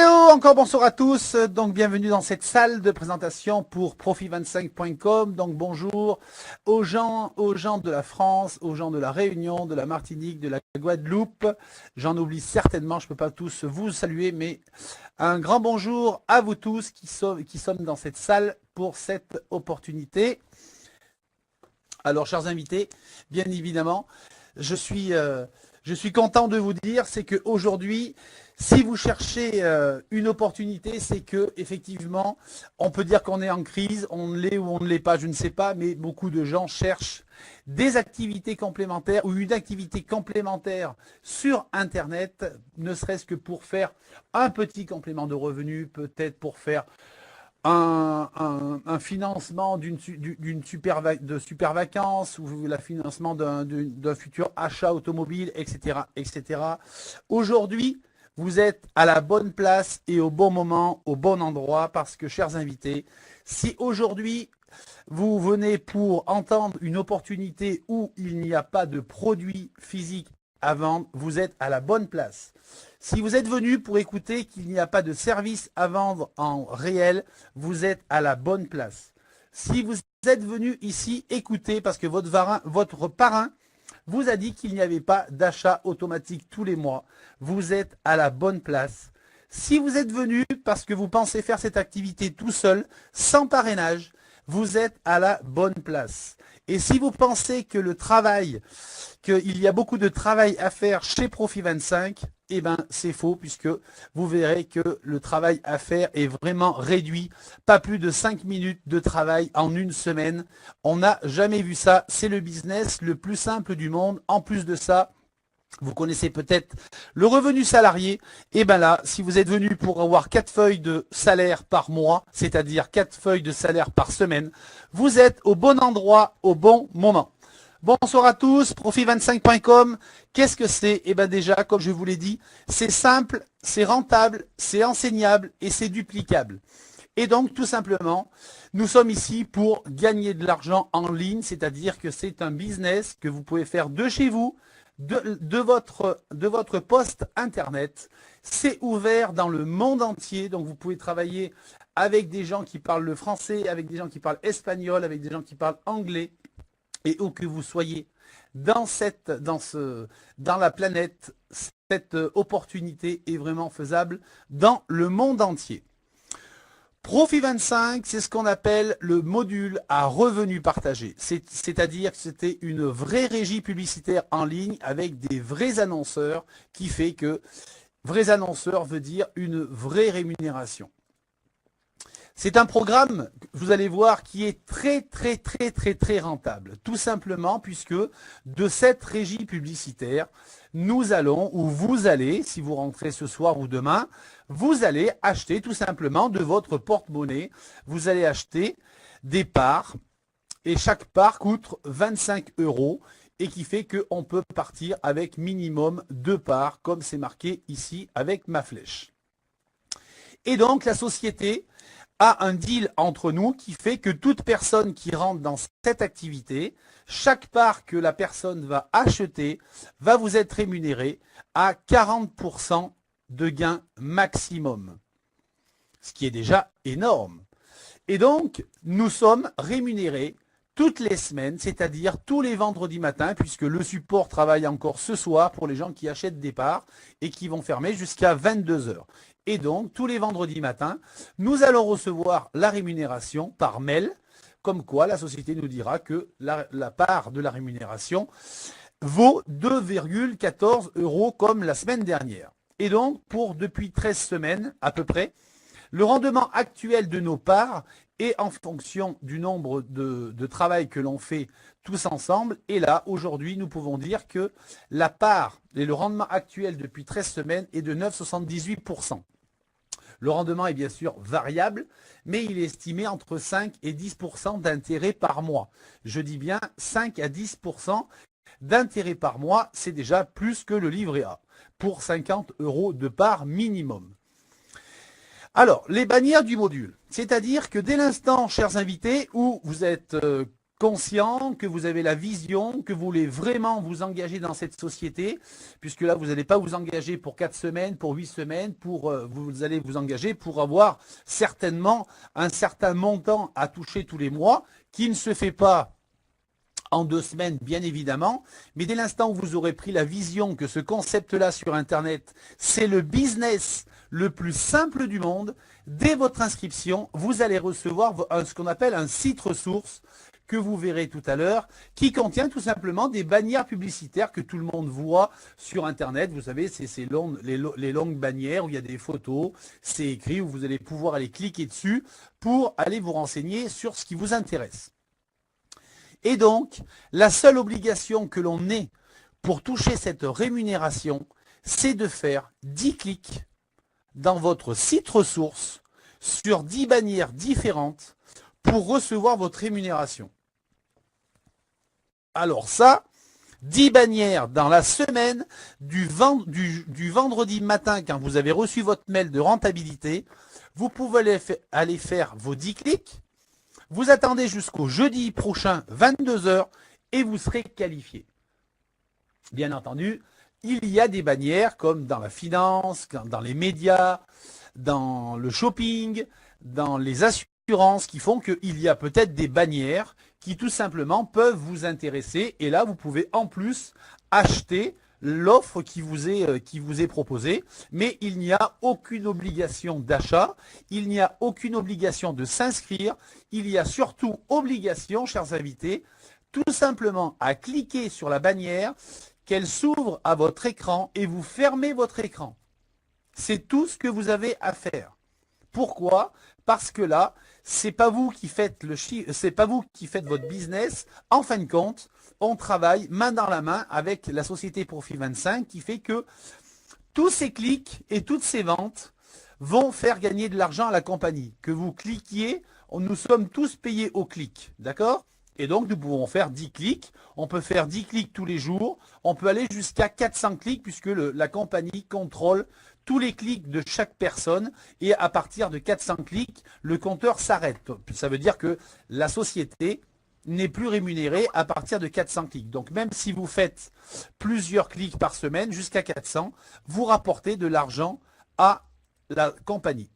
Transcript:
Hello, encore bonsoir à tous. Donc bienvenue dans cette salle de présentation pour profit25.com. Donc bonjour aux gens de la France, aux gens de la Réunion, de la Martinique, de la Guadeloupe. J'en oublie certainement, je ne peux pas tous vous saluer, mais un grand bonjour à vous tous qui sommes dans cette salle pour cette opportunité. Alors chers invités, bien évidemment, je suis content de vous dire, c'est qu'aujourd'hui, si vous cherchez une opportunité, c'est que effectivement, on peut dire qu'on est en crise, on l'est ou on ne l'est pas, je ne sais pas, mais beaucoup de gens cherchent des activités complémentaires ou une activité complémentaire sur Internet, ne serait-ce que pour faire un petit complément de revenus, peut-être pour faire un financement de super vacances ou le financement d'un futur achat automobile, etc., etc. Aujourd'hui, vous êtes à la bonne place et au bon moment, au bon endroit, parce que, chers invités, si aujourd'hui vous venez pour entendre une opportunité où il n'y a pas de produit physique à vendre, vous êtes à la bonne place. Si vous êtes venu pour écouter qu'il n'y a pas de service à vendre en réel, vous êtes à la bonne place. Si vous êtes venu ici écouter parce que votre parrain vous a dit qu'il n'y avait pas d'achat automatique tous les mois, vous êtes à la bonne place. Si vous êtes venu parce que vous pensez faire cette activité tout seul, sans parrainage, vous êtes à la bonne place. Et si vous pensez que qu'il y a beaucoup de travail à faire chez Profit25, eh ben c'est faux, puisque vous verrez que le travail à faire est vraiment réduit. Pas plus de 5 minutes de travail en une semaine. On n'a jamais vu ça. C'est le business le plus simple du monde. En plus de ça, vous connaissez peut-être le revenu salarié. Et bien là, si vous êtes venu pour avoir 4 feuilles de salaire par mois, c'est-à-dire 4 feuilles de salaire par semaine, vous êtes au bon endroit, au bon moment. Bonsoir à tous, profit25.com. Qu'est-ce que c'est? Eh bien déjà, comme je vous l'ai dit, c'est simple, c'est rentable, c'est enseignable et c'est duplicable. Et donc, tout simplement, nous sommes ici pour gagner de l'argent en ligne, c'est-à-dire que c'est un business que vous pouvez faire de chez vous, de votre poste internet. C'est ouvert dans le monde entier, donc vous pouvez travailler avec des gens qui parlent le français, avec des gens qui parlent espagnol, avec des gens qui parlent anglais, et où que vous soyez dans la planète, cette opportunité est vraiment faisable dans le monde entier. Profit25, c'est ce qu'on appelle le module à revenu partagé. C'est-à-dire que c'était une vraie régie publicitaire en ligne avec des vrais annonceurs, qui fait que vrais annonceurs veut dire une vraie rémunération. C'est un programme, vous allez voir, qui est très rentable. Tout simplement puisque de cette régie publicitaire, nous allons, ou vous allez, si vous rentrez ce soir ou demain, vous allez acheter tout simplement de votre porte-monnaie. Vous allez acheter des parts et chaque part coûte 25 € et qui fait qu'on peut partir avec minimum 2 parts, comme c'est marqué ici avec ma flèche. Et donc la société a un deal entre nous qui fait que toute personne qui rentre dans cette activité, chaque part que la personne va acheter va vous être rémunérée à 40% de gain maximum, ce qui est déjà énorme. Et donc, nous sommes rémunérés toutes les semaines, c'est-à-dire tous les vendredis matins, puisque le support travaille encore ce soir pour les gens qui achètent des parts et qui vont fermer jusqu'à 22 h. Et donc, tous les vendredis matins, nous allons recevoir la rémunération par mail, comme quoi la société nous dira que la part de la rémunération vaut 2,14 € comme la semaine dernière. Et donc, depuis 13 semaines à peu près, le rendement actuel de nos parts est en fonction du nombre de travail que l'on fait tous ensemble. Et là, aujourd'hui, nous pouvons dire que la part et le rendement actuel depuis 13 semaines est de 9,78%. Le rendement est bien sûr variable, mais il est estimé entre 5 et 10% d'intérêt par mois. Je dis bien 5 à 10% d'intérêt par mois, c'est déjà plus que le livret A, pour 50 € de part minimum. Alors, les bannières du module, c'est-à-dire que dès l'instant, chers invités, où vous êtes conscient, que vous avez la vision, que vous voulez vraiment vous engager dans cette société, puisque là, vous n'allez pas vous engager pour 4 semaines, pour 8 semaines, vous allez vous engager pour avoir certainement un certain montant à toucher tous les mois, qui ne se fait pas en 2 semaines, bien évidemment, mais dès l'instant où vous aurez pris la vision que ce concept-là sur Internet, c'est le business le plus simple du monde, dès votre inscription, vous allez recevoir ce qu'on appelle un site ressource, que vous verrez tout à l'heure, qui contient tout simplement des bannières publicitaires que tout le monde voit sur Internet. Vous savez, c'est les longues bannières où il y a des photos, c'est écrit, où vous allez pouvoir aller cliquer dessus pour aller vous renseigner sur ce qui vous intéresse. Et donc, la seule obligation que l'on ait pour toucher cette rémunération, c'est de faire 10 clics dans votre site ressource sur 10 bannières différentes pour recevoir votre rémunération. Alors ça, 10 bannières dans la semaine du vendredi matin quand vous avez reçu votre mail de rentabilité, vous pouvez aller faire vos 10 clics. Vous attendez jusqu'au jeudi prochain, 22 h, et vous serez qualifié. Bien entendu, il y a des bannières comme dans la finance, dans les médias, dans le shopping, dans les assurances qui font qu'il y a peut-être des bannières qui tout simplement peuvent vous intéresser. Et là, vous pouvez en plus acheter l'offre qui vous est proposée, mais il n'y a aucune obligation d'achat, il n'y a aucune obligation de s'inscrire, il y a surtout obligation, chers invités, tout simplement à cliquer sur la bannière, qu'elle s'ouvre à votre écran et vous fermez votre écran. C'est tout ce que vous avez à faire. Pourquoi? Parce que là, c'est pas vous qui faites c'est pas vous qui faites votre business. En fin de compte, on travaille main dans la main avec la société Profit 25 qui fait que tous ces clics et toutes ces ventes vont faire gagner de l'argent à la compagnie. Que vous cliquiez, nous sommes tous payés au clic, d'accord? Et donc, nous pouvons faire 10 clics. On peut faire 10 clics tous les jours. On peut aller jusqu'à 400 clics puisque la compagnie contrôle tous les clics de chaque personne. Et à partir de 400 clics, le compteur s'arrête. Ça veut dire que la société n'est plus rémunérée à partir de 400 clics. Donc, même si vous faites plusieurs clics par semaine, jusqu'à 400, vous rapportez de l'argent à la compagnie.